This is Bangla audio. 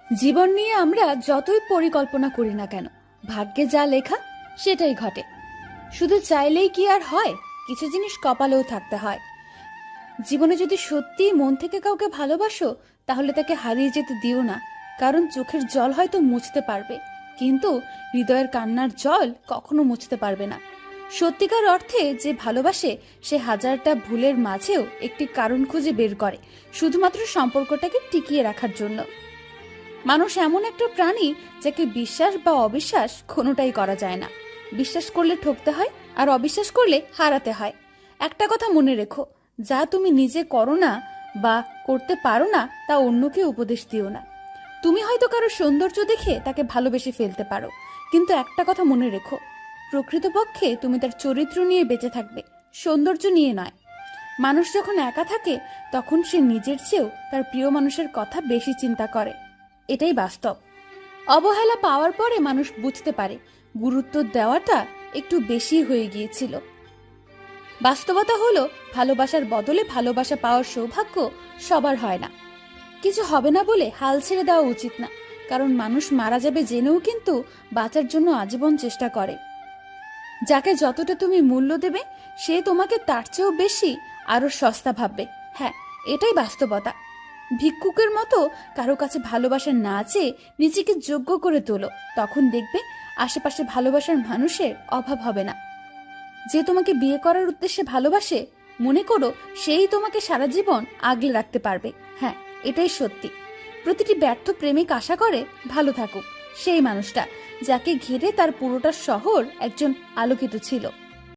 জীবন নিয়ে আমরা যতই পরিকল্পনা করি না কেন, ভাগ্যে যা লেখা সেটাই ঘটে। শুধু চাইলেই কি আর হয়? কিছু জিনিস কপালেও থাকতে হয়। জীবনে যদি সত্যিই মন থেকে কাউকে ভালোবাসো, তাহলে তাকে হারিয়ে যেতে দিও না। কারণ চোখের জল হয়তো মুছতে পারবে, কিন্তু হৃদয়ের কান্নার জল কখনো মুছতে পারবে না। সত্যিকার অর্থে যে ভালোবাসে, সে হাজারটা ভুলের মাঝেও একটি কারণ খুঁজে বের করে, শুধুমাত্র সম্পর্কটাকে টিকিয়ে রাখার জন্য। মানুষ এমন একটা প্রাণী, যাকে বিশ্বাস বা অবিশ্বাস কোনোটাই করা যায় না। বিশ্বাস করলে ঠকতে হয়, আর অবিশ্বাস করলে হারাতে হয়। একটা কথা মনে রেখো, যা তুমি নিজে করো না বা করতে পারো না, তা অন্যকে উপদেশ দিও না। তুমি হয়তো কারো সৌন্দর্য দেখে তাকে ভালোবেসে ফেলতে পারো, কিন্তু একটা কথা মনে রেখো, প্রকৃতপক্ষে তুমি তার চরিত্র নিয়ে বেঁচে থাকবে, সৌন্দর্য নিয়ে নয়। মানুষ যখন একা থাকে, তখন সে নিজের চেয়েও তার প্রিয় মানুষের কথা বেশি চিন্তা করে। এটাই বাস্তব। অবহেলা পাওয়ার পরে মানুষ বুঝতে পারে গুরুত্ব দেওয়াটা একটু বেশি হয়ে গিয়েছিল। বাস্তবতা হলো, ভালোবাসার বদলে ভালোবাসা পাওয়ার সৌভাগ্য সবার হয় না। কিছু হবে না বলে হাল ছেড়ে দেওয়া উচিত না, কারণ মানুষ মারা যাবে জেনেও কিন্তু বাঁচার জন্য আজীবন চেষ্টা করে। যাকে যতটা তুমি মূল্য দেবে, সে তোমাকে তার চেয়েও বেশি আরো সস্তা ভাববে। হ্যাঁ, এটাই বাস্তবতা। ভিক্ষুকের মতো কারো কাছে ভালোবাসা না চেয়ে নিজেকে যোগ্য করে তোলো, তখন দেখবে আশেপাশে ভালোবাসার মানুষের অভাব হবে না। যে তোমাকে বিয়ে করার উদ্দেশ্যে ভালোবাসে, মনে করো সেই তোমাকে সারা জীবন আগলে রাখতে পারবে। হ্যাঁ, এটাই সত্যি। প্রতিটি ব্যর্থ প্রেমিক আশা করে ভালো থাকুক সেই মানুষটা, যাকে ঘিরে তার পুরোটা শহর একজন আলোকিত ছিল।